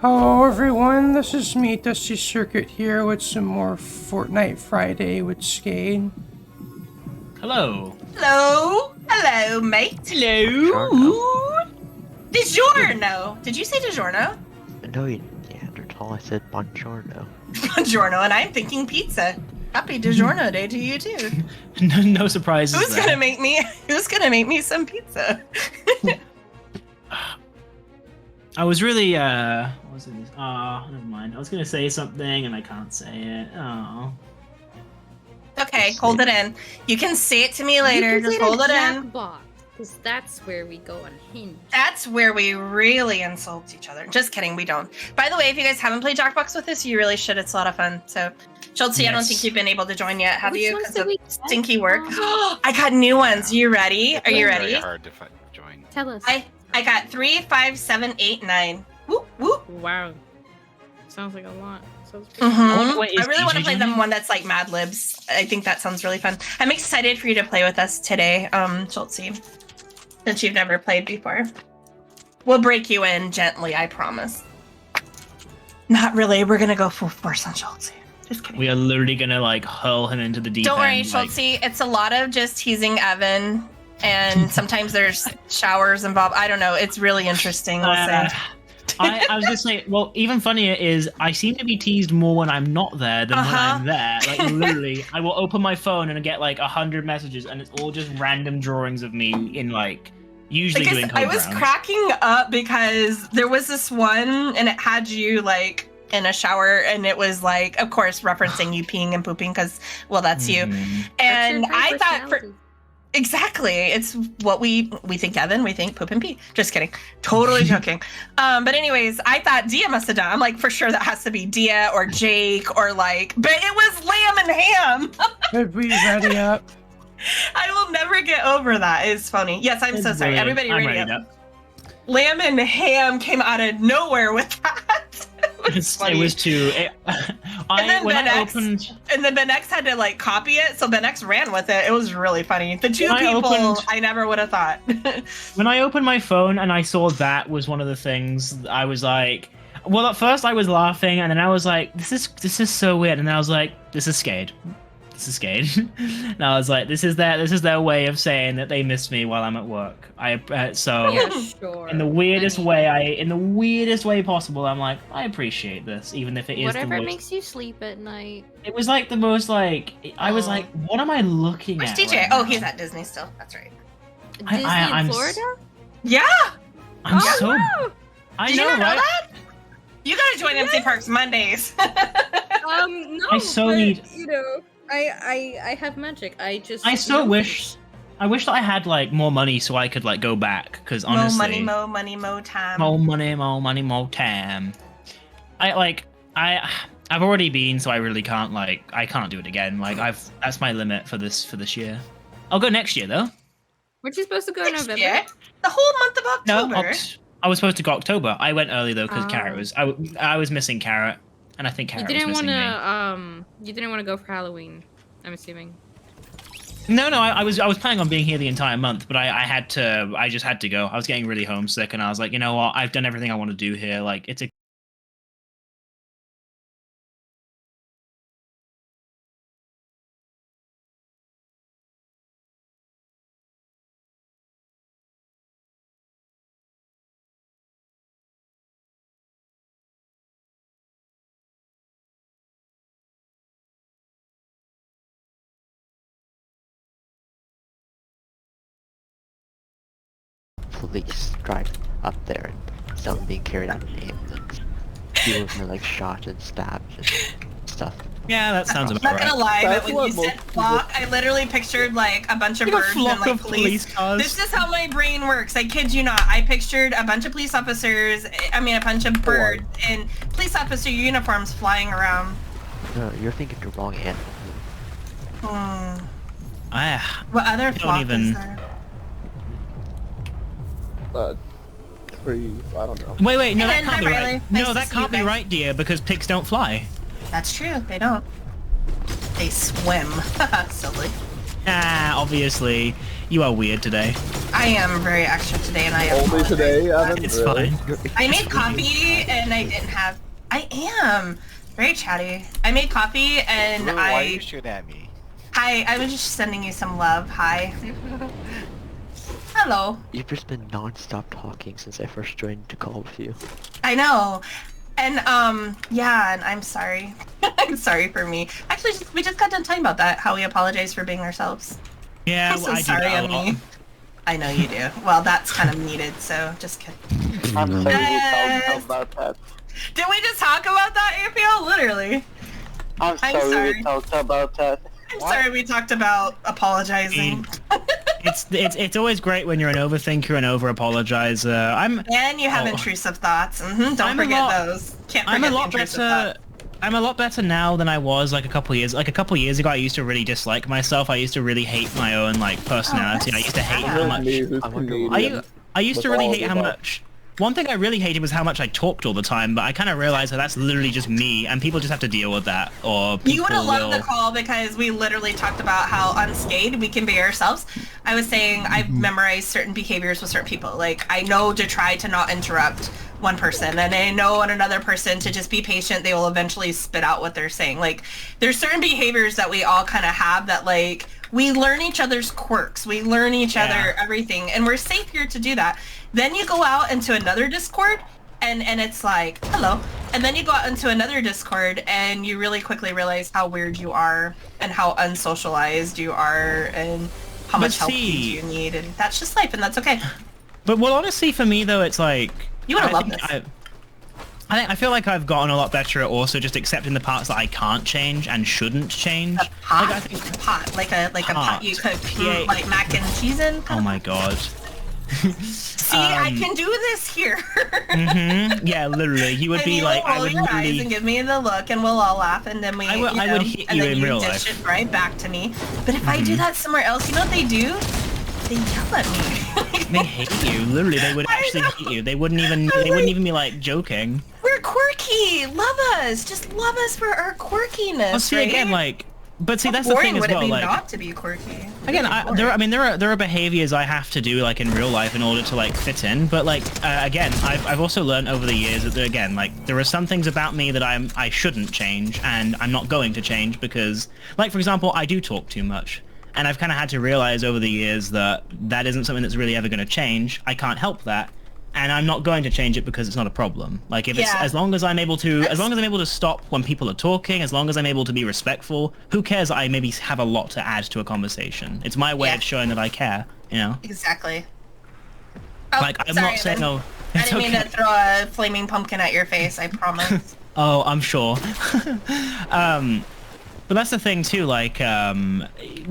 Hello everyone, this is me, Dusty Circuit here with some more Fortnite Friday with Skade. Hello. Hello. Hello, mate. Hello. DiGiorno. Did you say DiGiorno? No, you Neanderthal. I said buongiorno. Buongiorno, and I'm thinking pizza. Happy DiGiorno day to you too. No surprises. Who's there. gonna make me some pizza? I was really what was it? Oh, never mind. I was gonna say something and I can't say it. Oh. Okay, hold it in. You can say it to me later. Just hold it in. Because that's where we go unhinged. That's where we really insult each other. Just kidding, we don't. By the way, if you guys haven't played Jackbox with us, you really should. It's a lot of fun. So, Schultz, I don't think you've been able to join yet, have you? Because of stinky work. I got new ones. You ready? Are you ready? Very hard to join. Tell us. I got 3, 5, 7, 8, 9. Whoop whoop. Wow. Sounds like a lot. I really want to play them one that's like Mad Libs. I think that sounds really fun. I'm excited for you to play with us today, Schultz, since you've never played before. We'll break you in gently, I promise. Not really. We're gonna go full force on Schultz. Just kidding. We are literally gonna like hurl him into the deep Don't worry, end. Schultz. It's a lot of just teasing Evan, and sometimes there's showers involved. I don't know. It's really interesting. We'll say. I was just saying, well, even funnier is I seem to be teased more when I'm not there than when I'm there. Like, literally, I will open my phone and get like 100 messages, and it's all just random drawings of me in like, usually doing code I was rounds. cracking up because there was this one, and it had you like in a shower, and it was like, of course, referencing you peeing and pooping because, well, that's you. And I thought exactly. It's what we think, Evan. We think poop and pee. Just kidding. Totally joking. But anyways, I thought Dia must have done. I'm like, for sure that has to be Dia or Jake or like, but it was Lamb and Ham. Could we ready up? I will never get over that. It's funny. Yes, I'm so sorry. Everybody ready up. Lamb and Ham came out of nowhere with that. It was too. And then Ben X had to like copy it, so Ben X ran with it. It was really funny. The two people I never would have thought. When I opened my phone and I saw that was one of the things, I was like, well, at first I was laughing, and then I was like, this is so weird, and then I was like, this is Skade. This is Skade. And I was like, this is their way of saying that they miss me while I'm at work. Yeah, sure. in the weirdest way possible, I'm like, I appreciate this, even if it is whatever makes you sleep at night. It was like the most like I was like, what am I looking Where's at? DJ? Right Oh, now? he's at Disney still. That's right. Disney in Florida? Yeah. I'm so. Wow. I Did know, you not know right? that? You gotta join MC Parks Mondays. No. I so but, need. You know, I have magic. I wish that I had like more money so I could like go back, because honestly, more money, more time. more money, more time. I've already been, so I really can't I can't do it again. Like that's my limit for this year. I'll go next year though. Weren't you supposed to go in Next November? year? The whole month of October. No, I was supposed to go October. I went early though because Carrot was. I was missing Carrot, and I think Carrot was missing me. You didn't want to go for Halloween, I'm assuming. No, I was planning on being here the entire month, but I just had to go. I was getting really homesick, and I was like, you know what? I've done everything I want to do here. Like, it's a Police drive up there and someone being carried out in an ambulance. People are like shot and stabbed and stuff. Yeah, that sounds about I'm not right. gonna lie, but That's when what you said most flock, I literally pictured like a bunch of Like a birds flock and like of police cars. This is how my brain works. I kid you not. I pictured a bunch of police officers. I mean, a bunch of birds in police officer uniforms flying around. No, you're thinking the wrong animal. What other flock is there? Trees, I don't know. Wait, no, that Hi, can't be Riley. right. Nice No, to that see can't you be guys. right, dear, because pigs don't fly. That's true. They don't. They swim. Silly. Obviously. You are weird today. I am very extra today, and I Only apologize. today, Evan? It's Really? fine. I made coffee, and I didn't have... I am! Very chatty. I made coffee, and Blue, why are you shooting at me? Hi, I was just sending you some love. Hi. Hello. You've just been non-stop talking since I first joined to call with you. I know. And, yeah, and I'm sorry. I'm sorry for me. Actually, we just got done talking about that, how we apologize for being ourselves. Yeah, I'm so I do sorry that a on lot. me. I know you do. Well, that's kind of needed, so just kidding. I'm so Yes. about that. Did we just talk about that, APL? Literally. I'm I'm sorry. we talked about that. I'm What? sorry we talked about apologizing. It's always great when you're an overthinker and over-apologizer. And you have Oh. intrusive thoughts. Don't I'm a forget lot- those. Can't forget I'm a the lot intrusive better. thoughts. I'm a lot better now than I was like a couple years. Like a couple years ago, I used to really dislike myself. I used to really hate my own like personality. I used to hate how much. Me, who's I wonder Canadian. I used to With really all hate the how above. much. One thing I really hated was how much I talked all the time, but I kind of realized that that's literally just me, and people just have to deal with that. Or people You would have loved the will- call because we literally talked about how on Skade we can be ourselves. I was saying I've memorized certain behaviors with certain people. Like I know to try to not interrupt one person, and I know on another person to just be patient. They will eventually spit out what they're saying. Like there's certain behaviors that we all kind of have that like we learn each other's quirks. We learn each other everything, and we're safe here to do that. Then you go out into another Discord and it's like, hello. And then you go out into another Discord and you really quickly realize how weird you are and how unsocialized you are and how But much help see- you need. And that's just life and that's okay. But well, honestly, for me though, it's like You would have I loved think this. I feel like I've gotten a lot better at also just accepting the parts that I can't change and shouldn't change. A pot, Like, I think- pot, like a pot Pot. you cook Yeah. like mac and cheese in. Oh my god. See, I can do this here. Yeah, literally. You would And be you like, will I roll would your eyes and literally. give me the look, and we'll all laugh, and then we. I would- you I know, would hit and you then in real dish life. it right back to me. But if I do that somewhere else, you know what they do? They yell at me. They hate you. Literally, they would I actually know. hate you. They wouldn't even. They wouldn't even be like joking. We're quirky. Love us. Just love us for our quirkiness. Well, see right? again, like. But see, How that's the boring thing as would well. it be Like, not to be quirky? again, there are behaviors I have to do like in real life in order to like fit in. But like again, I've also learned over the years that again, like there are some things about me that I shouldn't change, and I'm not going to change because, like for example, I do talk too much, and I've kind of had to realize over the years that that isn't something that's really ever going to change. I can't help that. And I'm not going to change it because it's not a problem. Like if it's Yeah. as long as I'm able to stop when people are talking, as long as I'm able to be respectful, who cares that I maybe have a lot to add to a conversation? It's my way Yeah. of showing that I care, you know? Exactly. Oh, Like I'm sorry, not saying Evan. no. I It's didn't mean okay. to throw a flaming pumpkin at your face. I promise. Oh, I'm sure. But that's the thing too, like,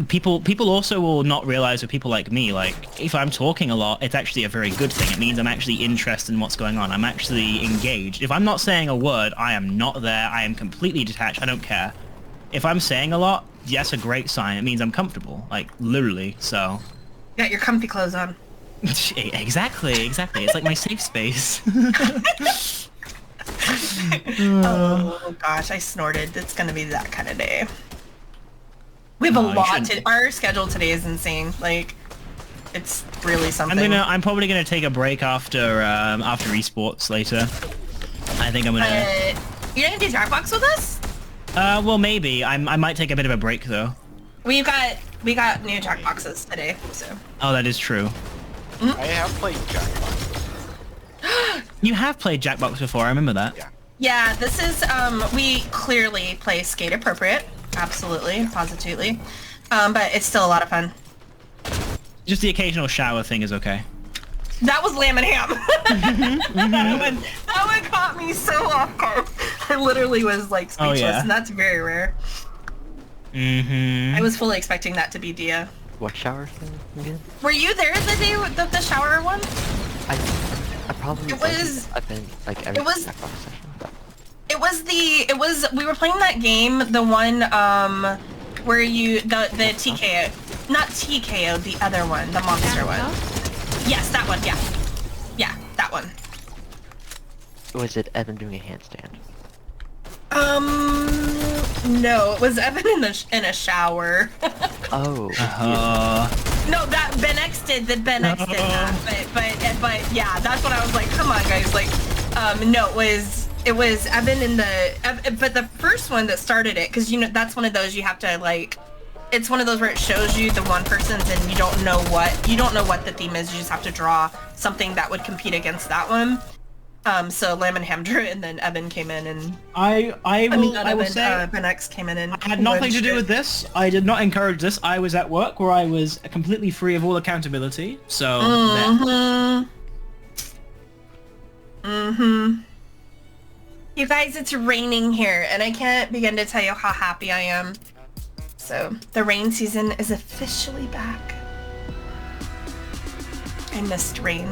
people also will not realize with people like me, like, if I'm talking a lot, it's actually a very good thing. It means I'm actually interested in what's going on. I'm actually engaged. If I'm not saying a word, I am not there. I am completely detached. I don't care. If I'm saying a lot, that's a great sign. It means I'm comfortable, like, literally, so. Got your comfy clothes on. Exactly. It's like my safe space. Oh gosh, I snorted. It's gonna be that kind of day. We have No, a you lot shouldn't. to. Our schedule today is insane. Like, it's really something. I'm probably gonna take a break after esports later. I think I'm gonna. You're gonna do Jackbox with us? Well, maybe. I might take a bit of a break though. We got new Jackboxes today, so. Oh, that is true. I have played Jackbox. You have played Jackbox before. I remember that. Yeah. Yeah, this is we clearly play skate appropriate. Absolutely, positively. But it's still a lot of fun. Just the occasional shower thing is okay. That was lamb and ham. That one caught me so off guard. I literally was like Oh, speechless, yeah. and that's very rare. Mm-hmm. I was fully expecting that to be Dia. What shower thing again? Were you there the day with the shower one? I probably It was- I've been like every it was- Jackbox session. We were playing that game, the one where you the TKO, not TKO, the other one, the monster one. Yes, that one. Yeah, that one. Was it Evan doing a handstand? No, it was Evan in a shower. Oh. No, that Ben X did. That Ben X did that. But yeah, that's what I was like. Come on, guys. Like, no, it was Evan in the. But the first one that started it, because you know that's one of those you have to like. It's one of those where it shows you the one person's and you don't know what the theme is. You just have to draw something that would compete against that one. So Lamb and Ham drew it, and then Evan came in and I will say Ben X came in and I had nothing to do with this. I did not encourage this. I was at work where I was completely free of all accountability. So You guys, it's raining here, and I can't begin to tell you how happy I am. So the rain season is officially back. I missed rain.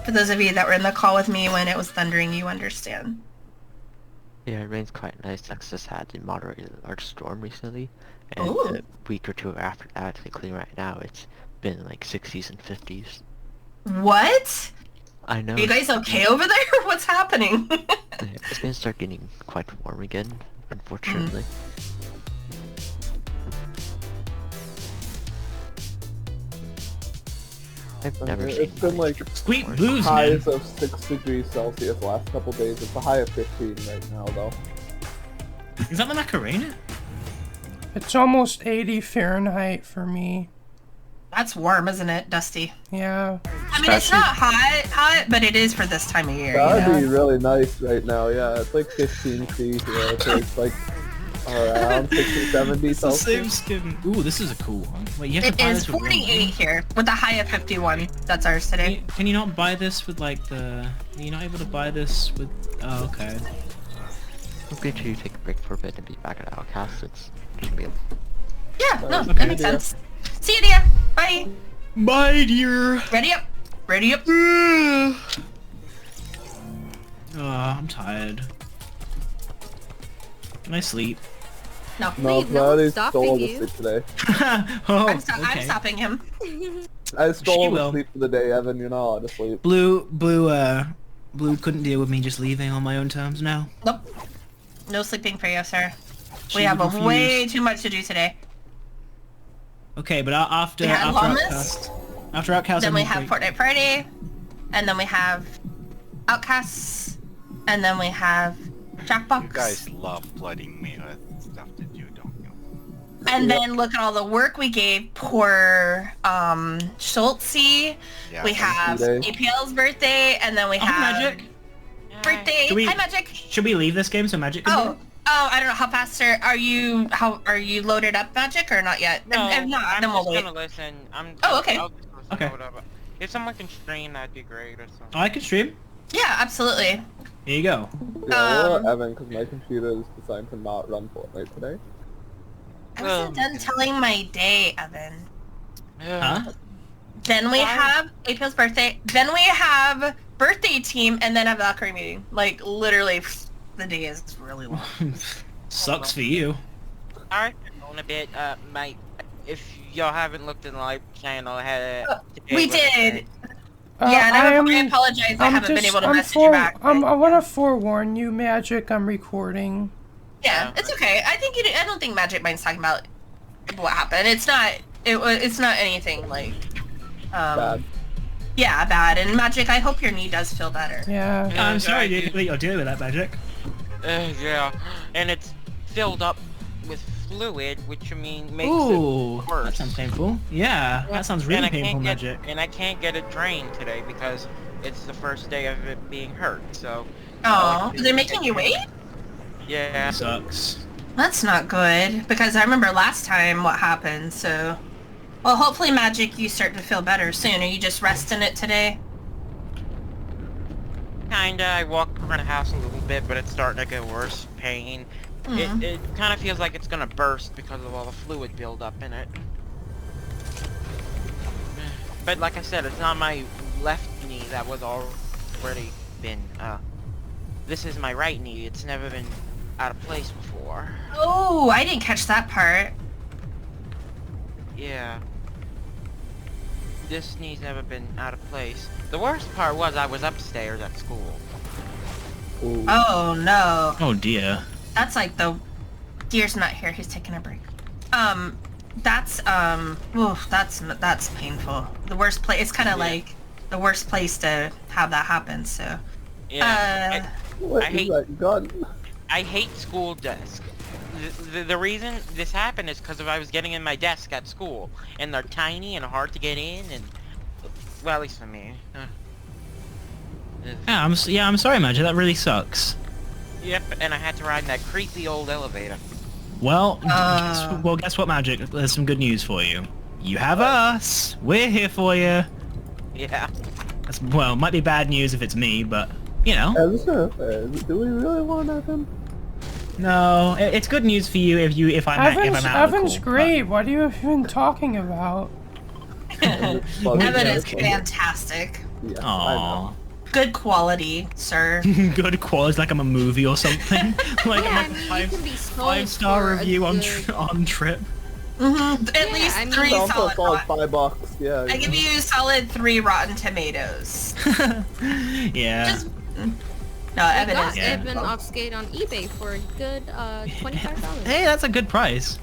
For those of you that were in the call with me when it was thundering, you understand. Yeah, it rain's quite nice. Texas had a moderate large storm recently, and Ooh. a week or two after that, including right now, it's been like 60s and 50s. What? I know. Are you guys okay over there? What's happening? It's gonna start getting quite warm again, unfortunately. I've never seen It's been like sweet blues, man. highs of 6 degrees Celsius the last couple days. It's a high of 15 right now, though. Is that the Macarena? It's almost 80 Fahrenheit for me. That's warm, isn't it, Dusty? Yeah. I mean, it's especially- not hot, but it is for this time of year. That'd You know? be really nice right now, yeah. It's like 15 feet here, so it's like around 60, 70 It's the Celsius. same skin. Ooh, this is a cool one. Wait, you have It to buy is this with 48 here, with a high of 51. That's ours today. Can you not buy this with like the? Are you not able to buy this with? Oh, okay. I'm going to take a break for a bit and be back at Outcast. It's gonna be a... Yeah, no, Okay, that makes dear. sense. See you, dear. Bye. My dear. Ready up. Ready up. Oh, I'm tired. Can I sleep? No. No, Wait, no Maddie one's stopping stole the you. sleep today. Oh, I'm okay. stopping him. I stole will. the sleep for the day, Evan. You're not allowed to sleep. Blue couldn't deal with me just leaving on my own terms now. Nope. No sleeping for you, sir. She We have refused. way too much to do today. Okay, but after We had Llamas, Outcast, then I'm we have free. Fortnite Friday, and then we have Outcasts, and then we have Jackbox. You guys love flooding me with stuff to do, don't you? And then look at all the work we gave poor Schultze. Yeah. We have Day. APL's birthday, and then we Oh, have Magic. birthday. Should we- Hi, Magic. Should we leave this game so Magic can do Oh, it? I don't know how fast are you? How are you loaded up, Magic, or not yet? No, if not, I'm then we'll just wait. gonna listen. Oh, okay. I'll just listen Okay. to whatever. If someone can stream, that'd be great or something. Oh, I can stream. Yeah, absolutely. Here you go. Yeah, we'll Um, let Evan, because my computer is designed to not run Fortnite today. I wasn't done telling my day, Evan. Huh? Then we Why? have APL's birthday. Then we have birthday team, and then a Valkyrie meeting. Like literally, the day is really long. Sucks for you. Alright, on a bit. If y'all haven't looked in the live channel, I had We did. Uh, Yeah, and I apologize. I haven't been able to message you back. I but- want to forewarn you, Magic. I'm recording. Yeah, it's okay. I think I don't think Magic Mind's talking about what happened. It's not. It's not anything like. Bad. Yeah, bad. And Magic, I hope your knee does feel better. Yeah. I'm sorry that you're dealing with that, Magic. Yeah, and it's filled up with fluid, which I mean makes Ooh, it worse. that sounds painful. Yeah, that sounds really And I painful, can't Magic. and I can't get it drained today because it's the first day of it being hurt. So. Oh, they're making you wait? Yeah. Sucks. That's not good because I remember last time what happened. So, well, hopefully, Magic, you start to feel better soon. Are you just resting it today? Kinda. I walked around the house a little bit, but it's starting to get worse. Pain. It kind of feels like it's gonna burst because of all the fluid buildup in it. But like I said, it's not my left knee that was already been. This is my right knee. It's never been out of place before. Oh, I didn't catch that part. Yeah. This knee's never been out of place. The worst part was I was upstairs at school. Ooh. Oh no, Oh dear. that's like the. Deer's not here. He's taking a break. That's painful. The worst place. It's kind of like the worst place to have that happen. So. Yeah. What I is hate- that gun? I hate school desks. The reason this happened is because I was getting in my desk at school, and they're tiny and hard to get in, and well, at least for me. Yeah, I'm sorry, Magic. That really sucks. Yep, and I had to ride in that creepy old elevator. Well, guess what, Magic? There's some good news for you. You have us. We're here for you. Yeah. Well, it might be bad news if it's me, but you know. Do we really want Evan? No, it's good news for you if I'm out of the Evan's call, great. What are you even talking about? Evan is fantastic. Yeah, I Aww. know. Good quality, sir. Good quality, like I'm a movie or something. Like Yeah, I'm I like mean, you can be sold 5-star for a review on good- on Trip. At least I mean- three Also solid. solid Rotten. $5. Yeah. I give you solid 3 Rotten Tomatoes. Yeah. Just no, I Evan got is. Yeah. Evan off Skade on eBay for a good $25. Hey, that's a good price.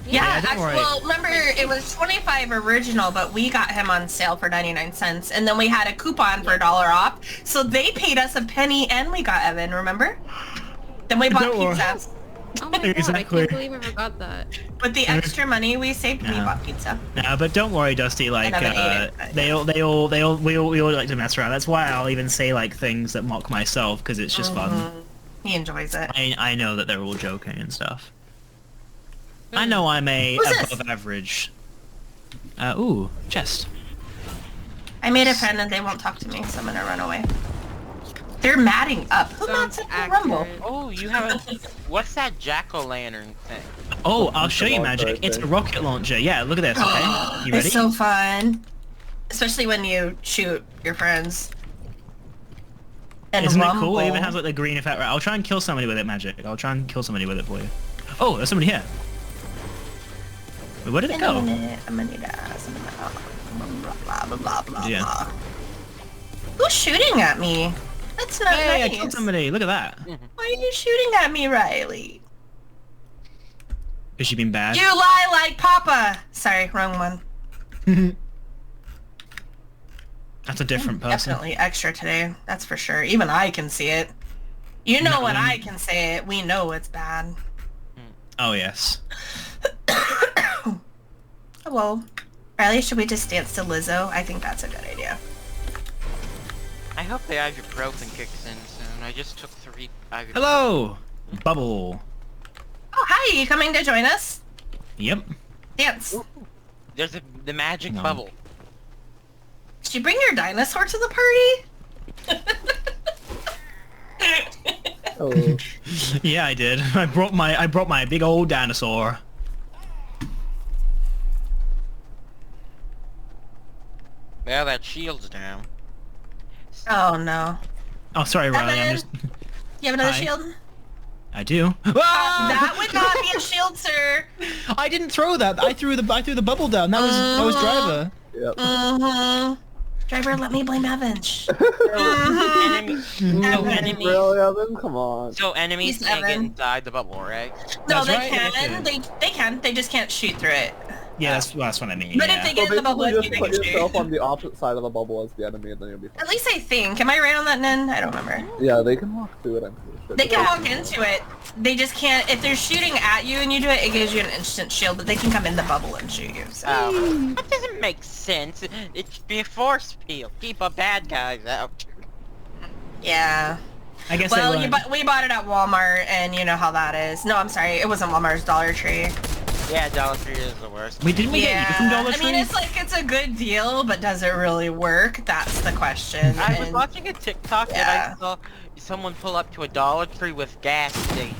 Yeah, don't worry. well, remember it was 25 original, but we got him on sale for 99 cents, and then we had a coupon for $1 off, so they paid us a penny, and we got Evan. Remember? Then we bought Don't worry. pizza. Oh my god, I Exactly. can't believe I forgot that. With the extra money we saved, we Yeah. bought pizza. No, but don't worry, Dusty. Like, haven't ate it, but- we all like to mess around. That's why I'll even say like things that mock myself because it's just fun. He enjoys it. I know that they're all joking and stuff. I know I'm a Who's this? above average. Ooh, chest. I made a friend and they won't talk to me, so I'm gonna run away. They're matting up. Who Sounds mats up the Rumble? accurate. Oh, you have a... What's that jack-o'-lantern thing? Oh, I'll show you, launcher, Magic. I It's a think. rocket launcher. Yeah, look at this. Okay, you ready? It's so fun. Especially when you shoot your friends. And Isn't Rumble. it cool? It even has like the green effect. Right, I'll try and kill somebody with it, Magic. I'll try and kill somebody with it for you. Oh, there's somebody here. Wait, where did it In a go? minute, I'm gonna need ass. Blah blah blah blah blah. Yeah. Blah. Who's shooting at me? That's not Hey, I nice. killed somebody. Look at that. Why are you shooting at me, Riley? Has she been bad? You lie like Papa. Sorry, wrong one. That's a different person. Definitely extra today. That's for sure. Even I can see it. You know when I can say it, we know it's bad. Oh yes. Hello. Riley, should we just dance to Lizzo? I think that's a good idea. I hope the ibuprofen kicks in soon. I just took 3 ibuprofen. Hello, Bubble. Oh, hi. You coming to join us? Yep. Dance. There's the magic No. bubble. Did you bring your dinosaur to the party? Oh, Yeah, I did. I brought my big old dinosaur. Well, that shield's down. Oh, no. Oh, sorry, Riley. I'm Evan? just. You have another Hi. shield? I do. Ah! That would not be a shield, sir. I didn't throw that. I threw the bubble down. That was driver. yep. Mm-hmm. Driver, let me blame Evan. Shh. Enemy, Evan. enemies, Really, Evan? Come on. so enemies He's can't get Evan. inside the bubble, right? No, That's they right, can. they They can. They just can't shoot through it. Yeah, that's what I mean. But yeah. if they So get in the bubble, basically they just can put shoot. yourself on the opposite side of the bubble as the enemy and then you'll be fine. At least I think. Am I right on that, Nen? I don't remember. Yeah, they can walk through it, I'm pretty sure. They can walk into it. They just can't. If they're shooting at you and you do it, it gives you an instant shield, but they can come in the bubble and shoot you. So. That doesn't make sense. It should be a force field. Keep our bad guys out. Yeah. I guess Well, they learned. we bought it at Walmart, and you know how that is. No, I'm sorry. It wasn't Walmart. It was Dollar Tree. Yeah, Dollar Tree is the worst. Wait, didn't we get you from Dollar I Tree? mean, it's like it's a good deal, but does it really work? That's the question. I was And- watching a TikTok Yeah. and I saw someone pull up to a Dollar Tree with gas station.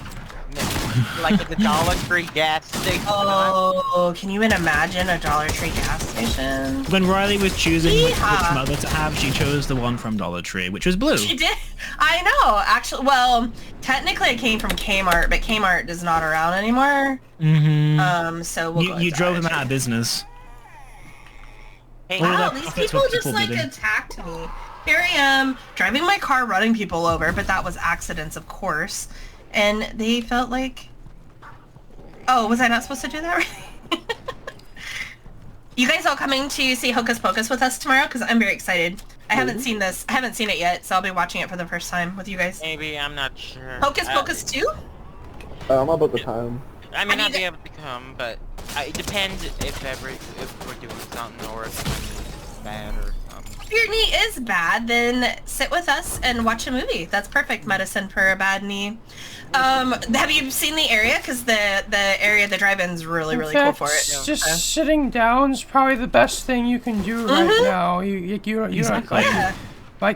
Like at the Dollar Tree gas station. Oh, can you even imagine a Dollar Tree gas station? When Riley was choosing which Yeehaw. mother to have, she chose the one from Dollar Tree, which was blue. She did. I know. Actually, well, technically it came from Kmart, but Kmart is not around anymore. Mm-hmm. So we'll go You with drove Dollar them Tree. out of business. Hey, Well, Wow, that- these that's people what just people like did. attacked me. Here I am, driving my car, running people over, but that was accidents, of course. And they felt like... Oh, was I not supposed to do that? You guys all coming to see Hocus Pocus with us tomorrow? Because I'm very excited. I haven't seen this. I haven't seen it yet, so I'll be watching it for the first time with you guys. Maybe, I'm not sure. Hocus Pocus 2? I'm about the time. I may not be able to come, but it depends if we're doing something or if it's bad or something. If your knee is bad, then sit with us and watch a movie. That's perfect medicine for a bad knee. Have you seen the area? Because the area, the drive-in's really cool for it. Just sitting down is probably the best thing you can do right now. You don't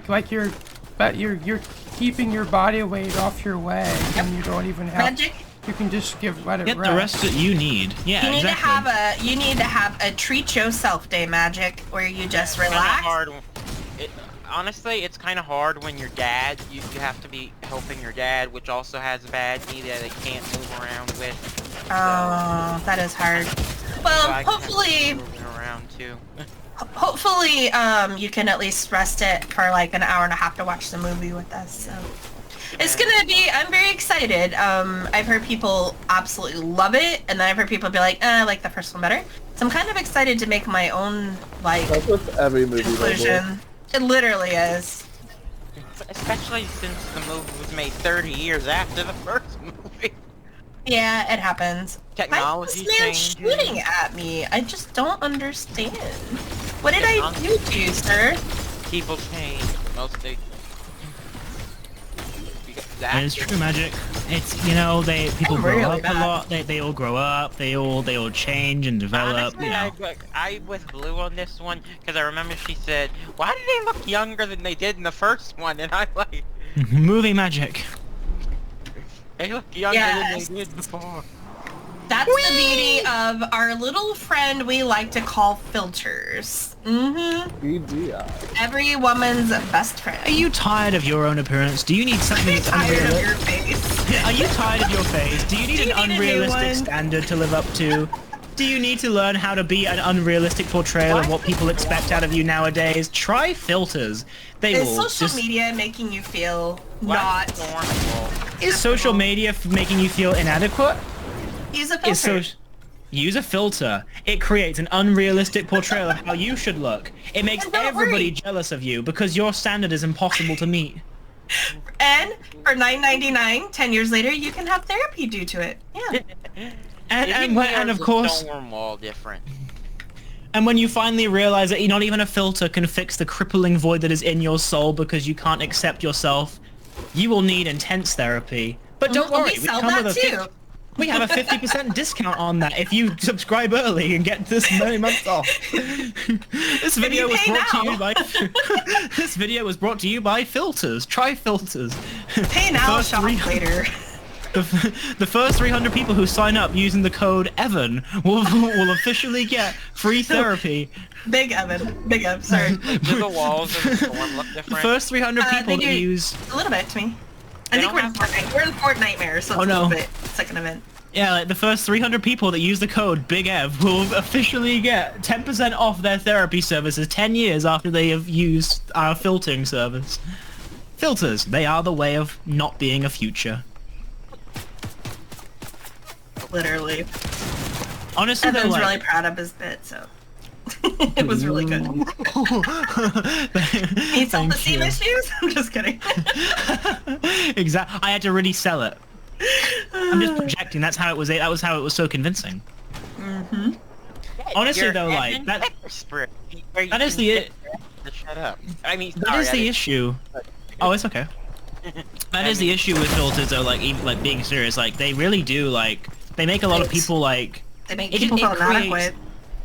like you're keeping your body weight off your leg, and you don't even have. Magic. You can just let it Get rest. the rest that you need. Yeah, You need exactly. you need to have a treat yourself day, Magic, where you just relax. Honestly, it's kind of hard when your dad, you have to be helping your dad, which also has a bad knee that it can't move around with. Oh, that is hard. Well, So I can hopefully, move around too. hopefully, you can at least rest it for like an hour and a half to watch the movie with us. So. It's gonna be, I'm very excited. I've heard people absolutely love it, and then I've heard people be like, I like the first one better. So I'm kind of excited to make my own, like, That's with every movie. conclusion. It literally is. Especially since the movie was made 30 years after the first movie. Yeah, it happens. Technology Why is this changes. man shooting at me? I just don't understand. What did I do to you, sir? People change. Mostly. And it's true, Magic. It's, people I'm grow really up bad. a lot. They all grow up. They all change and develop. Honestly, I was blue on this one because I remember she said, "Why do they look younger than they did in the first one?" And I'm like, Movie magic. "They look younger Yes. than they did before." That's the beauty of our little friend we like to call filters. CGI. Every woman's best friend. Are you tired of your own appearance? Do you need something that's tired of unrealistic? your face? Are you tired of your face? Do you need an need a new unrealistic one? standard to live up to? Do you need to learn how to be an unrealistic portrayal of what people expect out of you nowadays? Try filters. They Is will social just... media making you feel What? not? Is social media making you feel inadequate? Use a filter. Use a filter. It creates an unrealistic portrayal of how you should look. It makes And don't everybody worry. jealous of you because your standard is impossible to meet. And for $9.99, 10 years later, you can have therapy due to it. Yeah. And of course, Stonewall different. and when you finally realize that not even a filter can fix the crippling void that is in your soul because you can't accept yourself, you will need intense therapy. But don't worry, We sell that too. We have a 50% discount on that if you subscribe early and get this many months off. This video was pay brought to now. you by this video was brought to you by filters. Try filters. Pay now, First shop 300 later. The first 300 people who sign up using the code EVAN will officially get free therapy. Big Evan. Big Ev, sorry. Do the walls of the storm look The different? first 300 They people that do. use A little bit to me. I They think we're don't in Fortnite. We're in Fortnite, so it's Oh, a no. little bit second event. the first 300 people that use the code BIGEV will officially get 10% off their therapy services 10 years after they have used our filtering service. Filters, they are the way of not being a future. Literally. Honestly, though, Evan's like, really proud of his bit, so it was really good. He sold the Thank same you. issues? I'm just kidding. Exactly. I had to really sell it. I'm just projecting. That was how it was so convincing. Honestly, You're though, like Evan that Expert, where you that is can the sit there and shut up. I mean, that sorry, is I the didn't- issue. Oh, it's okay. That is the issue with filters, though. Like, even like being serious, like they really do. Like, they make a lot of people like. They make It- people it feel creates- inadequate.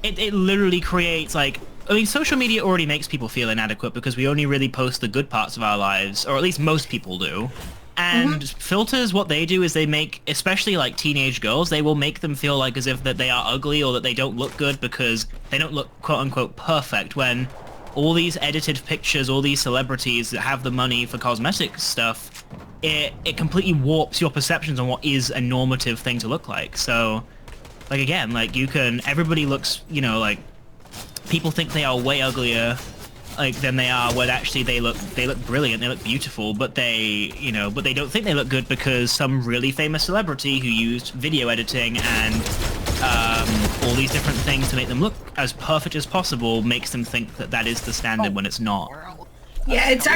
It literally creates like. I mean, social media already makes people feel inadequate because we only really post the good parts of our lives, or at least most people do. And filters, what they do is they make, especially like teenage girls, they will make them feel like as if that they are ugly or that they don't look good because they don't look quote unquote perfect when all these edited pictures, all these celebrities that have the money for cosmetic stuff, it completely warps your perceptions on what is a normative thing to look like. So, like again, like everybody looks, like people think they are way uglier than they are when actually they look brilliant, they look beautiful, but they don't think they look good because some really famous celebrity who used video editing and all these different things to make them look as perfect as possible makes them think that that is the standard when it's not. Yeah, it's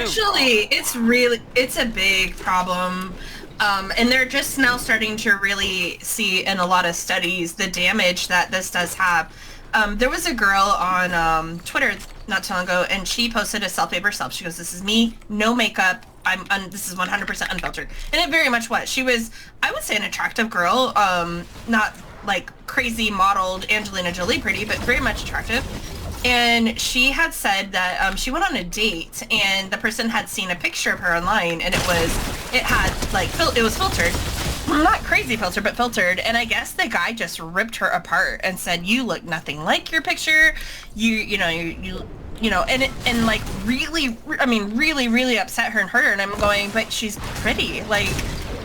a big problem. And they're just now starting to really see in a lot of studies the damage that this does have. There was a girl on Twitter not too long ago, and she posted a selfie of herself. She goes, "This is me, no makeup. This is 100% unfiltered," and it very much was. She was, I would say, an attractive girl, not like crazy modeled Angelina Jolie pretty, but very much attractive. And she had said that she went on a date, and the person had seen a picture of her online, and it was filtered. Not crazy filtered, but filtered. And I guess the guy just ripped her apart and said, "You look nothing like your picture. You know," and like really, I mean, really, really upset her and hurt her. And I'm going, but she's pretty, like.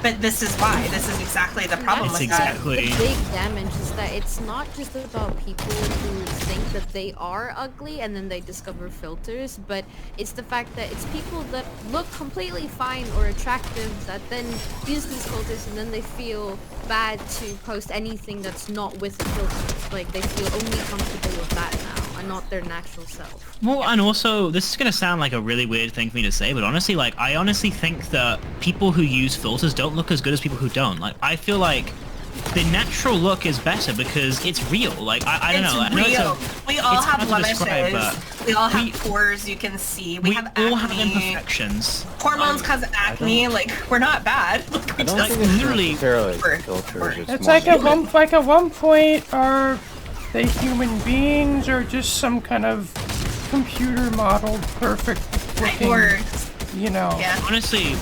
But this is why. This is exactly the problem with that. The big damage is that it's not just about people who think that they are ugly and then they discover filters, but it's the fact that it's people that look completely fine or attractive that then use these filters and then they feel bad to post anything that's not with the filters. Like, they feel only comfortable with that now and not their natural self. Well, and also, this is going to sound like a really weird thing for me to say, but honestly, like, I honestly think that people who use filters don't look as good as people who don't. Like, I feel like the natural look is better because it's real. Like, I don't know. It's real. We all have blemishes. We all have pores you can see. We have acne. all have imperfections. Hormones cause acne. Like, we're not bad. I don't think it's necessarily filters. It's like at one point, are they human beings or just some kind of computer modeled perfect looking, you know? Yeah. Honestly.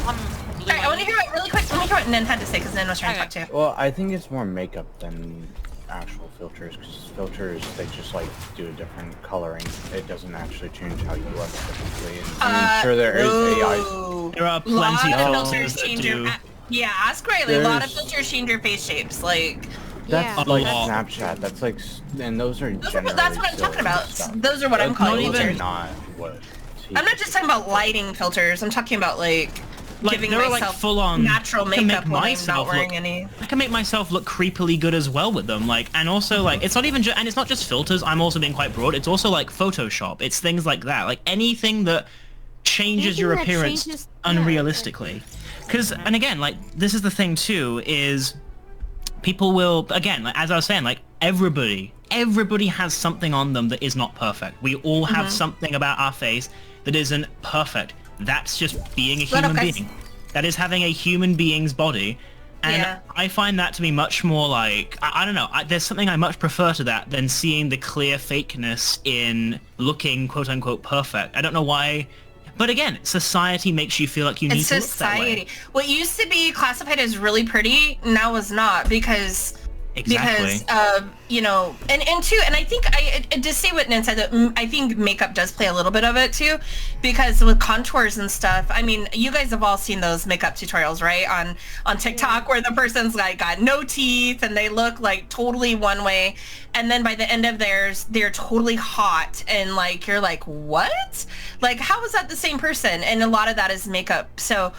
Alright, I want to hear it really quick. Let me hear what Nen had to say, because Nen was trying to talk too. Well, I think it's more makeup than actual filters, because filters, they just like do a different coloring. It doesn't actually change how you look typically. And I'm sure there is AI. There are plenty of filters that do. Yeah, ask Riley. A lot of filters change your face shapes. Like, that's like Snapchat. That's like, and those are generally that's what I'm talking about. Those are what I'm calling filters. Not what. I'm not just talking about lighting filters. I'm talking about like giving myself like full on natural makeup when I'm not wearing any. I can make myself look creepily good as well with them. Like, and also like it's not even and it's not just filters. I'm also being quite broad. It's also like Photoshop. It's things like that. Like anything that changes your appearance unrealistically. Because and again, like this is the thing too is people will again like, as I was saying, like everybody has something on them that is not perfect. We all have something about our face that isn't perfect. That's just being a human being. That is having a human being's body. And I find that to be much more like, I don't know, there's something I much prefer to that than seeing the clear fakeness in looking quote-unquote perfect. I don't know why, but again, society makes you feel like you need to look that way. What used to be classified as really pretty now is not because... Exactly. Because you know, and two, and I think I just say what Nan said that I think makeup does play a little bit of it too, because with contours and stuff. I mean, you guys have all seen those makeup tutorials, right? On TikTok where the person's like got no teeth and they look like totally one way, and then by the end of theirs, they're totally hot and like you're like, what? Like, how is that the same person? And a lot of that is makeup. So.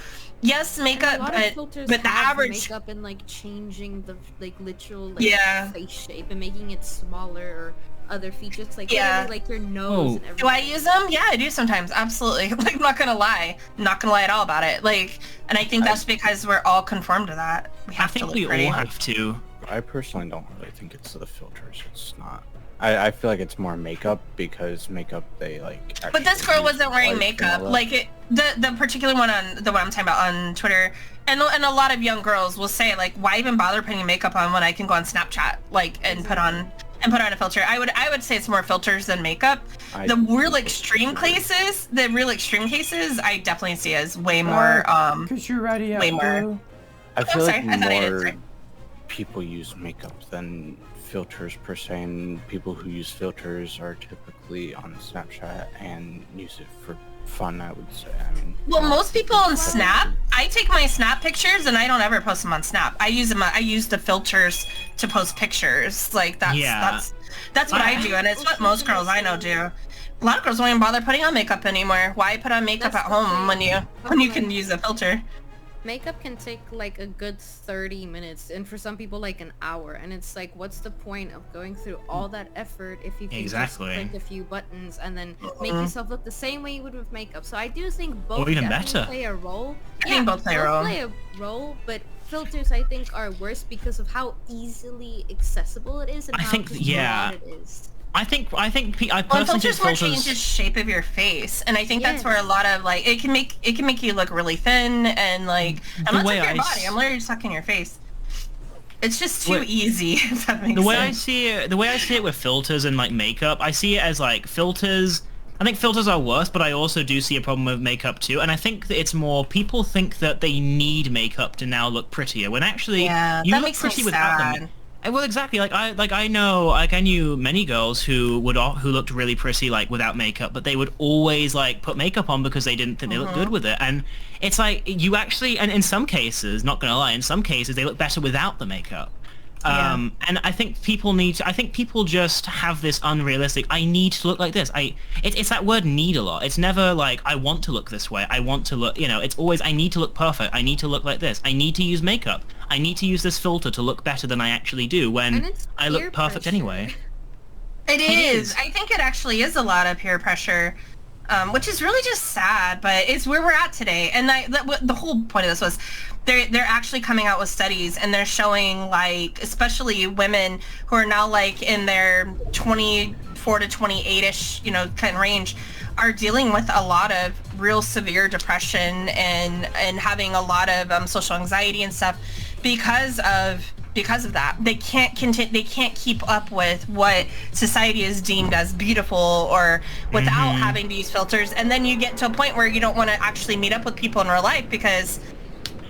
Yes, makeup, but the average makeup and like changing the like literal like face shape and making it smaller or other features like like your nose and everything. Do I use them? Yeah, I do sometimes. Absolutely. Like, I'm not gonna lie at all about it. Like, and I think that's because we're all conformed to that. We have to look pretty. We all have to. I personally don't really think it's the filters. It's not. I feel like it's more makeup because makeup they like. But this girl wasn't wearing makeup. Like the particular one on the one I'm talking about on Twitter, and a lot of young girls will say like, why even bother putting makeup on when I can go on Snapchat like and put on a filter. I would say it's more filters than makeup. The real extreme cases, I definitely see as way more. Because you're ready. Way more. I feel like more people use makeup than filters per se, and people who use filters are typically on Snapchat and use it for fun, I would say. I mean, well, most people on Snap, I take my Snap pictures and I don't ever post them on Snap. I use the filters to post pictures. Like that's what I do, and it's what most girls I know do. A lot of girls don't even bother putting on makeup anymore. Why put on makeup at home when you can use a filter? makeup can take like a good 30 minutes, and for some people like an hour, and it's like, what's the point of going through all that effort if you can just click a few buttons and then make yourself look the same way you would with makeup? So I do think both even definitely better. play a role. I think both play a role, but filters I think are worse because of how easily accessible it is and how broad it is. I personally think filters more change the shape of your face, and I think that's where a lot of like it can make you look really thin, and like I'm not talking your body, I'm literally just talking your face. It's just too easy. If that makes sense. The way I see it with filters and like makeup, I see it as like filters. I think filters are worse, but I also do see a problem with makeup too. And I think that it's more people think that they need makeup to now look prettier, when actually you look pretty without them. Well, exactly. I knew many girls who looked really pretty like without makeup, but they would always like put makeup on because they didn't think they looked good with it. And it's like you actually, and in some cases, not gonna lie, in some cases they look better without the makeup. And I think people just have this unrealistic, I need to look like this. It's that word need a lot. It's never like, I want to look this way. I want to look, it's always, I need to look perfect. I need to look like this. I need to use makeup. I need to use this filter to look better than I actually do when I look perfect anyway. It is. I think it actually is a lot of peer pressure. Which is really just sad, but it's where we're at today. And the whole point of this was they're actually coming out with studies, and they're showing like, especially women who are now like in their 24 to 28-ish, kind of range, are dealing with a lot of real severe depression and having a lot of social anxiety and stuff because of that. They can't keep up with what society is deemed as beautiful, or without having to use filters. And then you get to a point where you don't want to actually meet up with people in real life because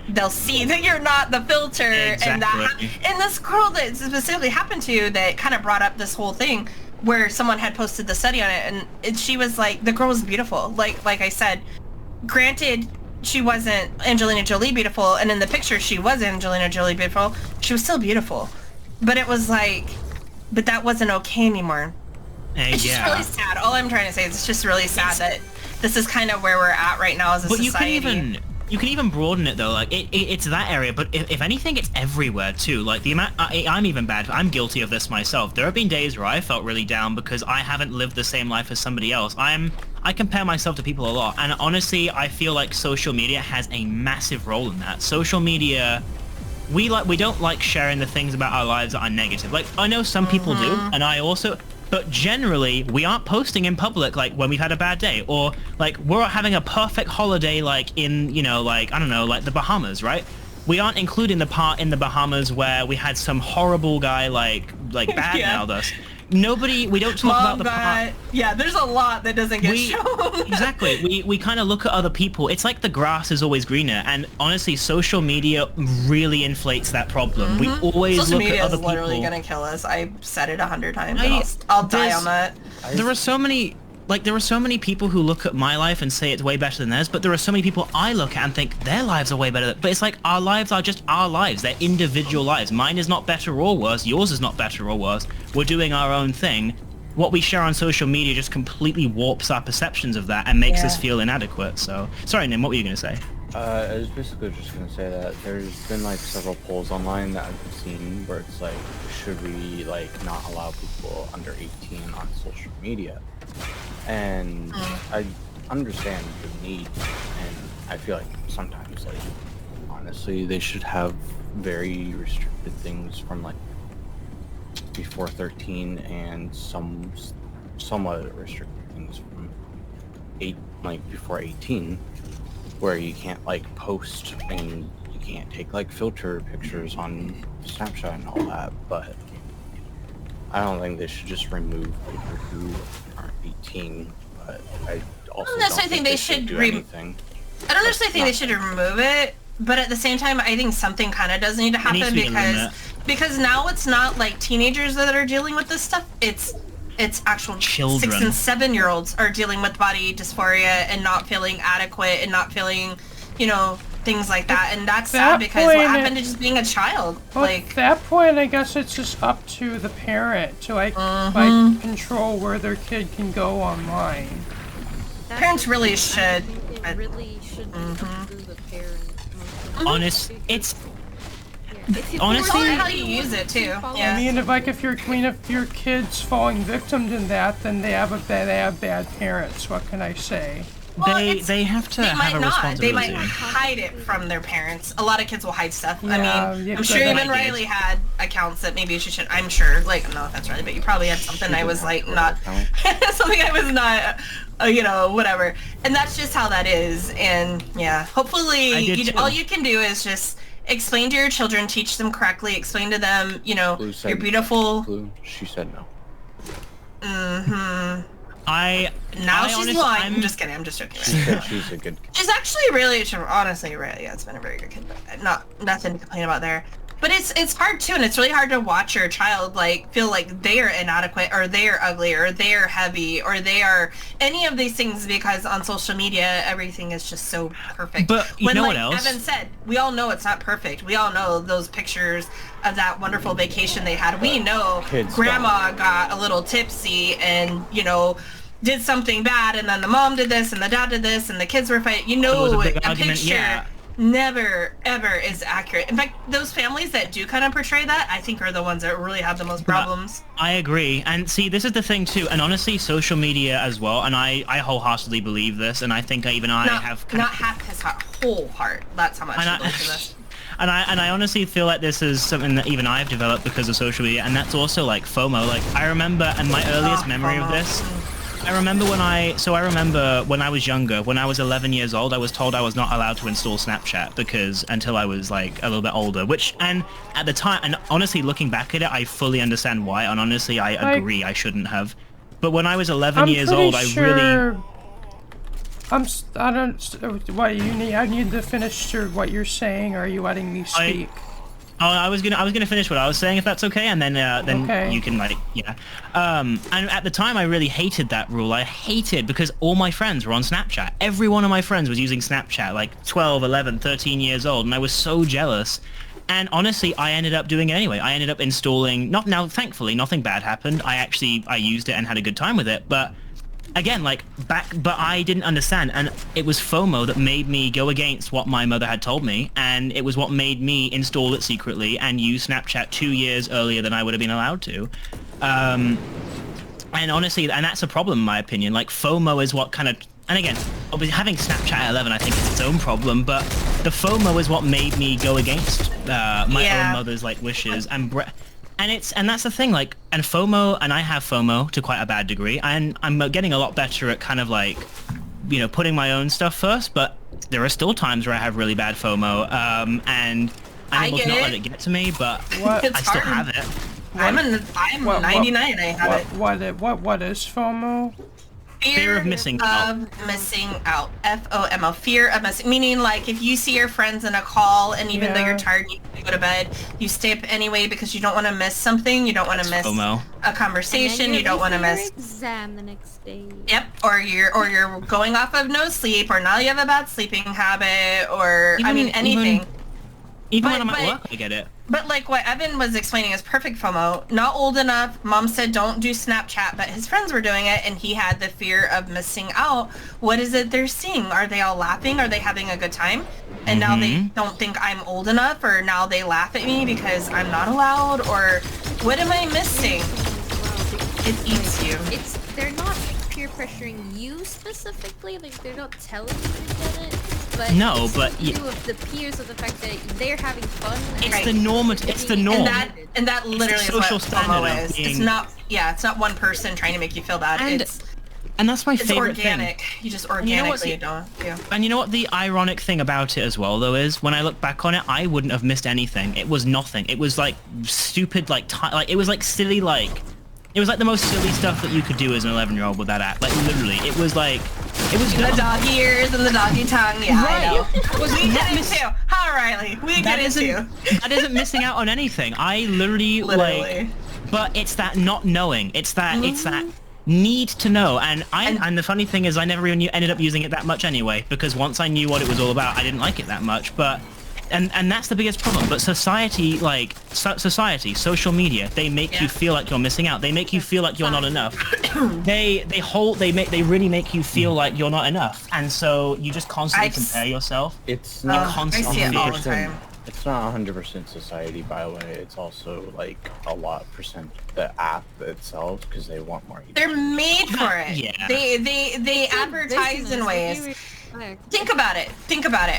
they'll see that you're not the filter. Exactly. And this girl that specifically happened to, that kind of brought up this whole thing where someone had posted the study on it, and she was like, the girl was beautiful. Like I said, granted, she wasn't Angelina Jolie beautiful, and in the picture she was Angelina Jolie beautiful. She was still beautiful, but it was like, but that wasn't okay anymore. It's just really sad. All I'm trying to say is it's just really sad that this is kind of where we're at right now as a society. You can even broaden it though. Like it's that area, but if anything, it's everywhere too. Like the amount, I'm even bad. I'm guilty of this myself. There have been days where I felt really down because I haven't lived the same life as somebody else. I compare myself to people a lot, and honestly, I feel like social media has a massive role in that. Social media, we don't like sharing the things about our lives that are negative. Like I know some people do, and I also. But generally, we aren't posting in public, like, when we've had a bad day, or, like, we're having a perfect holiday, like, in, like, I don't know, like, the Bahamas, right? We aren't including the part in the Bahamas where we had some horrible guy, like badmouthed us. We don't talk about the part. Yeah, there's a lot that doesn't get shown. Exactly. We kind of look at other people. It's like the grass is always greener, and honestly, social media really inflates that problem. We always social look at other people. Social media is literally gonna kill us. I've said it 100 times. I'll die on that. There are so many people who look at my life and say it's way better than theirs, but there are so many people I look at and think their lives are way better. But it's like our lives are just our lives. They're individual lives. Mine is not better or worse. Yours is not better or worse. We're doing our own thing. What we share on social media just completely warps our perceptions of that and makes us feel inadequate. So, sorry, Nim, what were you going to say? I was basically just going to say that there's been like several polls online that I've seen where it's like, should we like not allow people under 18 on social media? And I understand the need, and I feel like sometimes, like, honestly, they should have very restricted things from like before 13 and somewhat restricted things from before 18, where you can't like post and you can't take like filter pictures on Snapchat and all that. But I don't think they should just remove people who aren't 18. But I also don't think they should do anything. I don't necessarily think they should remove it, but at the same time, I think something kind of does need to happen because now it's not like teenagers that are dealing with this stuff. It's actual children. 6 and 7 year olds are dealing with body dysphoria and not feeling adequate and not feeling, things like that. And that's sad because what happened to just being a child? Well, at that point, I guess it's just up to the parent to like control where their kid can go online. Parents really should. It really should be up to the parent. it's Honestly, honestly how you use it too. I mean, if your kid's falling victim to that, then they have bad parents. What can I say? Well, they have to they have might a not. responsibility. They might hide it from their parents. A lot of kids will hide stuff. Yeah, I mean, yeah, I'm sure even Riley had accounts that maybe she should. I'm sure, like, no offense, Riley, but you probably had something I was like not, something I was not, whatever. And that's just how that is. And yeah, hopefully, all you can do is just explain to your children, teach them correctly, explain to them, Blue said, you're beautiful. Blue, she said no. Mm-hmm. She's honestly, lying. I'm just kidding. I'm just joking. She said she's a good kid. She's actually really, honestly, really, it's been a very good kid. But nothing to complain about there. But it's hard too, and it's really hard to watch your child like feel like they are inadequate, or they are ugly, or they are heavy, or they are any of these things, because on social media everything is just so perfect. But you know what else? Evan said, we all know it's not perfect. We all know those pictures of that wonderful vacation they had. We know grandma got a little tipsy and did something bad, and then the mom did this and the dad did this and the kids were fighting. A picture never ever is accurate. In fact, those families that do kind of portray that, I think, are the ones that really have the most problems. I agree. And see, this is the thing too, and honestly, social media as well, and I wholeheartedly believe this, and I think I have not half his heart, whole heart. That's how much I believe in this. And I honestly feel like this is something that even I've developed because of social media, and that's also like FOMO. Like, I remember, and my earliest memory of this, I remember when I was younger, when I was 11 years old, I was told I was not allowed to install Snapchat until I was like a little bit older, and at the time, and honestly looking back at it, I fully understand why, and honestly, I agree I shouldn't have. But when I was 11 years old, I need to finish what you're saying, or are you letting me speak? I was gonna finish what I was saying, if that's okay, and then okay. You can and at the time I really hated that rule. I hated because all my friends were on Snapchat. Every one of my friends was using Snapchat, like 12, 11, 13 years old, and I was so jealous. And honestly, I ended up doing it anyway. I ended up installing. Thankfully, nothing bad happened. I used it and had a good time with it, but. Again, but I didn't understand, and it was FOMO that made me go against what my mother had told me, and it was what made me install it secretly and use Snapchat 2 years earlier than I would have been allowed to. And honestly, and that's a problem in my opinion. Like, FOMO is what kind of, and again, obviously having Snapchat at 11, I think is its own problem, but the FOMO is what made me go against my own mother's wishes and that's the thing, and FOMO, and I have FOMO to quite a bad degree, and I'm getting a lot better at kind of putting my own stuff first, but there are still times where I have really bad FOMO, and I'm able to not let it get to me, but I still have it. I'm 99, I have it. What is FOMO? Fear of missing out. FOMO. Fear of missing. Meaning, if you see your friends in a call, and even though you're tired, you go to bed, you stay up anyway because you don't want to miss something. You don't want to miss FOMO. A conversation. You don't want to miss exam the next day. Yep. Or you're going off of no sleep, or now you have a bad sleeping habit, or anything. Even when I'm at work, I get it. But what Evan was explaining is perfect FOMO. Not old enough. Mom said don't do Snapchat, but his friends were doing it, and he had the fear of missing out. What is it they're seeing? Are they all laughing? Are they having a good time? And now they don't think I'm old enough, or now they laugh at me because I'm not allowed, or what am I missing? It eats you. They're not peer pressuring you specifically. They're not telling you to get it. But no, but of the peers, of the fact that they're having fun. It's the norm. It's the norm. And that literally is what FOMO is. It's not one person trying to make you feel bad. And that's my favorite organic. thing. You just organically don't. Yeah. And you know what the ironic thing about it as well, though, is when I look back on it, I wouldn't have missed anything. It was nothing. It was stupid, it was silly, it was the most silly stuff that you could do as an 11-year-old with that app. Literally, it was the doggy ears and the doggy tongue. Yeah, right. I know. We get it too. Huh, Riley? We get it too. That isn't missing out on anything. I literally. But it's that not knowing. It's that need to know. And the funny thing is, I never even ended up using it that much anyway, because once I knew what it was all about, I didn't like it that much. But and that's the biggest problem. But society, like society, social media, they make you feel like you're missing out. They make you feel like you're not enough. they really make you feel like you're not enough, and so you just constantly compare yourself. It's not constantly. I see it all the time. It's not 100% society, by the way. It's also like a lot percent the app itself because they want more. They're made for it. Yeah. They advertise in ways. Think about it.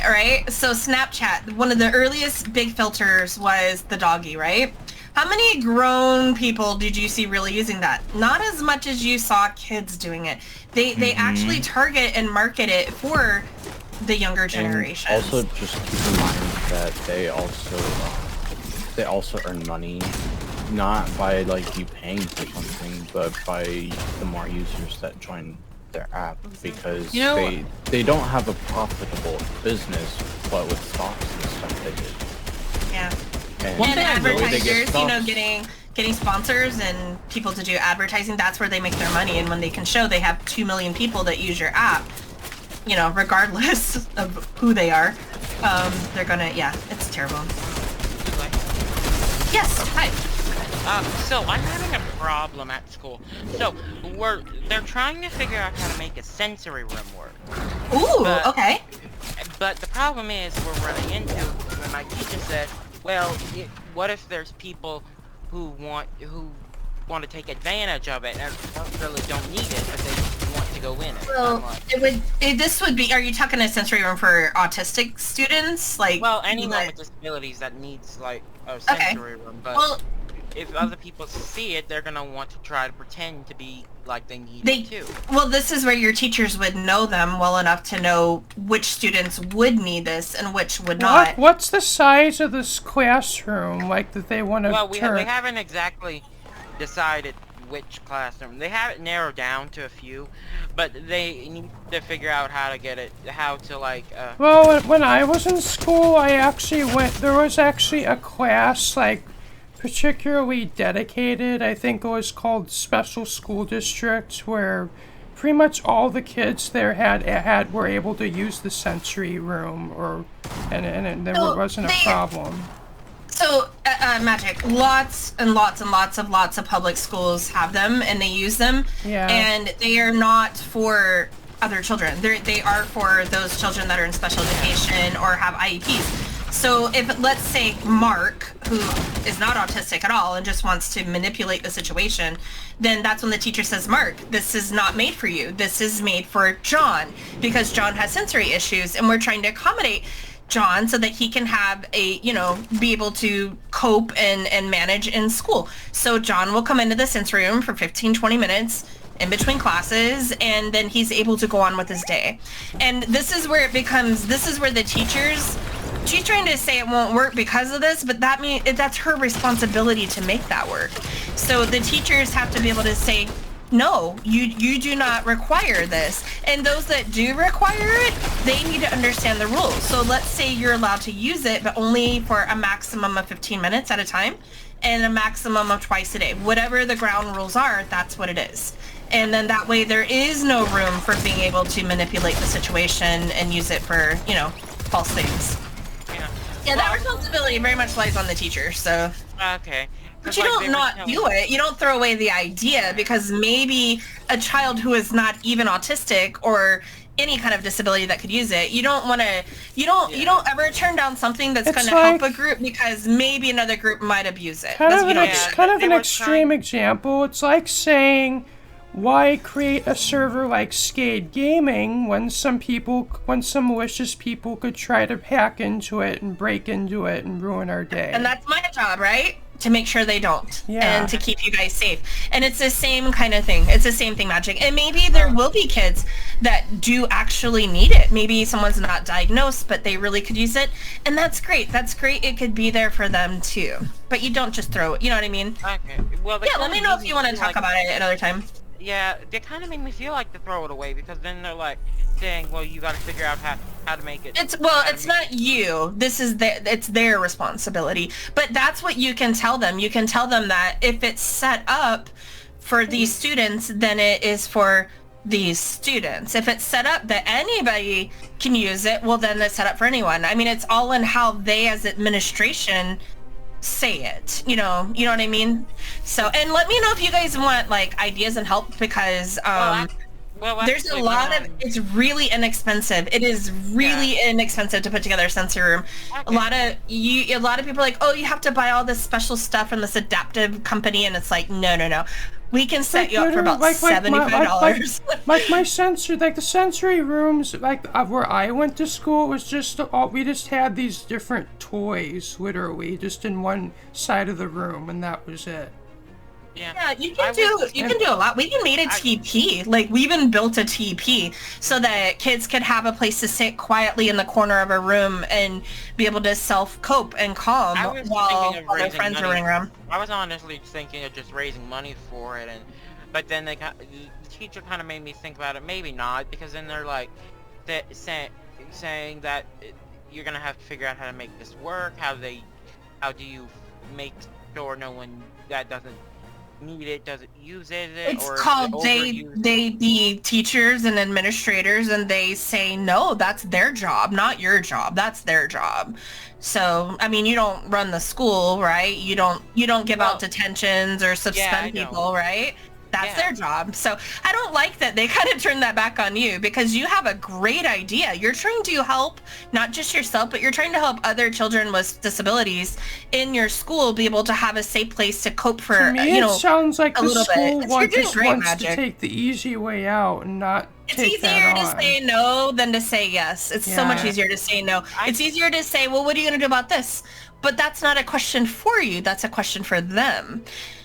All right. So Snapchat, one of the earliest big filters was the doggy, right? How many grown people did you see really using that? Not as much as you saw kids doing it. They actually target and market it for the younger generation. Also, just keep in mind that they also earn money, not by like you paying for something, but by the more users that join their app, because they don't have a profitable business, but with stocks and stuff they do. Yeah. And advertisers, getting sponsors and people to do advertising, that's where they make their money. And when they can show they have 2 million people that use your app, regardless of who they are, they're gonna, it's terrible. Yes, hi. So I'm having a problem at school. So they're trying to figure out how to make a sensory room work. Ooh, okay. But the problem is we're running into when my teacher said, well, what if there's people who want to take advantage of it and really don't need it, but they want to go in it? Well, this would be. Are you talking a sensory room for autistic students? Anyone with disabilities that needs like a sensory room. But if other people see it, they're gonna want to try to pretend to be like they need it too. Well, this is where your teachers would know them well enough to know which students would need this and which would not. What's the size of this classroom, like, that they want to Well, we haven't exactly decided which classroom. They have it narrowed down to a few, but they need to figure out how to Well, when I was in school, there was actually a class, like, particularly dedicated. I think it was called Special School District, where pretty much all the kids there were able to use the sensory room, and there wasn't a problem. So, Magic, lots and lots of public schools have them, and they use them. Yeah. And they are not for other children. They are for those children that are in special education or have IEPs. So if, let's say, Mark, who is not autistic at all and just wants to manipulate the situation, then that's when the teacher says, Mark, this is not made for you. This is made for John, because John has sensory issues, and we're trying to accommodate John so that he can have be able to cope and manage in school. So John will come into the sensory room for 15-20 minutes in between classes, and then he's able to go on with his day. And this is where the she's trying to say it won't work because of this, but that's her responsibility to make that work. So the teachers have to be able to say, no, you do not require this. And those that do require it, they need to understand the rules. So let's say you're allowed to use it, but only for a maximum of 15 minutes at a time and a maximum of twice a day. Whatever the ground rules are, that's what it is. And then that way there is no room for being able to manipulate the situation and use it for, false things. Yeah, that responsibility very much lies on the teacher, so. Okay. But you don't not do it. You don't throw away the idea, because maybe a child who is not even autistic or any kind of disability that could use it, you don't ever turn down something that's going to help a group because maybe another group might abuse it. Kind of an extreme example. It's like saying, why create a server like Skade Gaming when some malicious people could try to hack into it and break into it and ruin our day? And that's my job, right? To make sure they don't. Yeah. And to keep you guys safe. And it's the same kind of thing. It's the same thing, Magic. And maybe there will be kids that do actually need it. Maybe someone's not diagnosed, but they really could use it. And that's great. That's great. It could be there for them too. But you don't just throw it. You know what I mean? Okay. Well, let me know if you want to talk about it another time. Yeah, they kind of make me feel like to throw it away, because then they're like saying, well, you got to figure out how to make it. It's not you. It's their responsibility. But that's what you can tell them. You can tell them that if it's set up for these students, then it is for these students. If it's set up that anybody can use it, well, then it's set up for anyone. I mean, it's all in how they as administration say it, you know what I mean? So, and let me know if you guys want like ideas and help, because there's a lot of, it's really inexpensive. It is really inexpensive to put together a sensory room. Okay. A lot of people are like, oh, you have to buy all this special stuff from this adaptive company, and it's like, no. We can set you up for about $75. Like my sensory, like the sensory rooms, like where I went to school, was just we just had these different toys, literally, just in one side of the room, and that was it. Yeah, you can do a lot. We even made a TP. Like, we even built a TP so that kids could have a place to sit quietly in the corner of a room and be able to self-cope and calm while their friends are running around. I was honestly thinking of just raising money for it, but then the teacher kind of made me think about it. Maybe not, because then they're like saying that you're gonna have to figure out how to make this work. How do you make sure no one that doesn't need it doesn't use it? It's called the teachers and administrators, and they say no, that's their job, not your job. That's their job. So I mean, you don't run the school, right? You don't give out detentions or suspend people, right? That's their job. So I don't like that they kind of turn that back on you, because you have a great idea. You're trying to help not just yourself, but you're trying to help other children with disabilities in your school be able to have a safe place to cope for, to me, it sounds like the school wants to take the easy way out and not take that on. It's easier to say no than to say yes. It's so much easier to say no. It's easier to say, well, what are you going to do about this? But that's not a question for you. That's a question for them.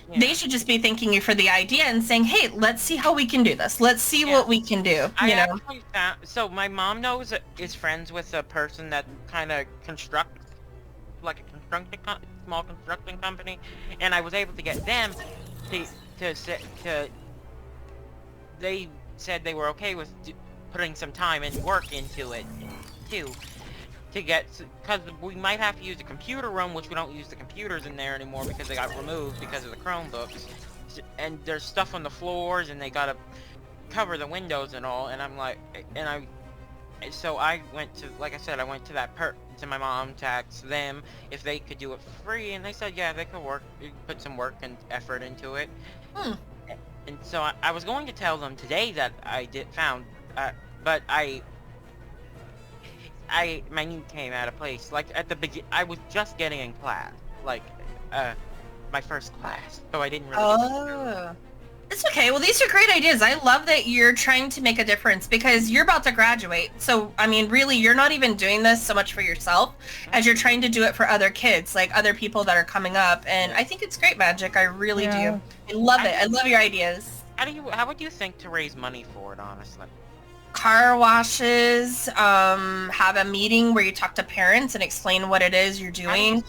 Yeah. They should just be thanking you for the idea and saying, hey, let's see how we can do this. Let's see what we can do. Actually found, so my mom is friends with a person that kind of constructs, like a small construction company, and I was able to get them to they said they were okay with putting some time and work into it too. To get, because we might have to use a computer room, which we don't use the computers in there anymore because they got removed because of the Chromebooks, and there's stuff on the floors, and they gotta cover the windows and all. And I'm like, so I went to, like I said, I went to to my mom to ask them if they could do it for free, and they said yeah, they could put some work and effort into it. And so I was going to tell them today that I found, but my knee came out of place. Like at the beginning, I was just getting in class, like my first class, so I didn't really. It's okay. Well, these are great ideas. I love that you're trying to make a difference, because you're about to graduate. So I mean, really, you're not even doing this so much for yourself as you're trying to do it for other kids, like other people that are coming up. And I think it's great, Magic. I really do. I love it. I love your ideas. How would you think to raise money for it, honestly? Car washes, have a meeting where you talk to parents and explain what it is you're doing.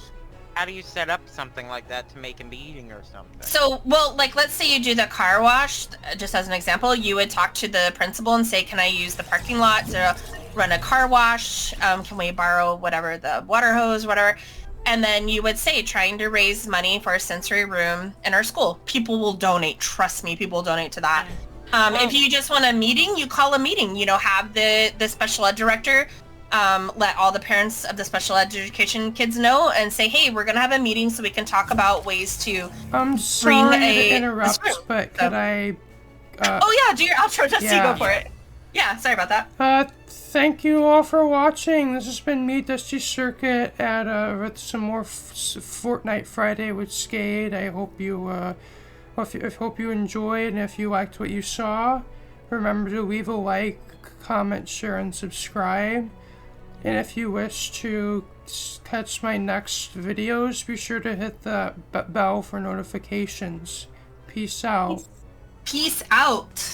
How do you set up something like that to make a meeting or something? So, well, like, let's say you do the car wash, just as an example, you would talk to the principal and say, can I use the parking lot to run a car wash? Can we borrow whatever, the water hose, whatever? And then you would say, trying to raise money for a sensory room in our school. People will donate. Trust me, people will donate to that. If you just want a meeting, you call a meeting. Have the special ed director let all the parents of the special education kids know and say, hey, we're going to have a meeting so we can talk about ways to I'm sorry to interrupt, but could I... oh yeah, do your outro, Dusty, go for it. Yeah, sorry about that. Thank you all for watching. This has been me, Dusty Circuit, with some more Fortnite Friday with Skade. I hope you... hope you enjoyed, and if you liked what you saw, remember to leave a like, comment, share, and subscribe. And if you wish to catch my next videos, be sure to hit the bell for notifications. Peace out. Peace out.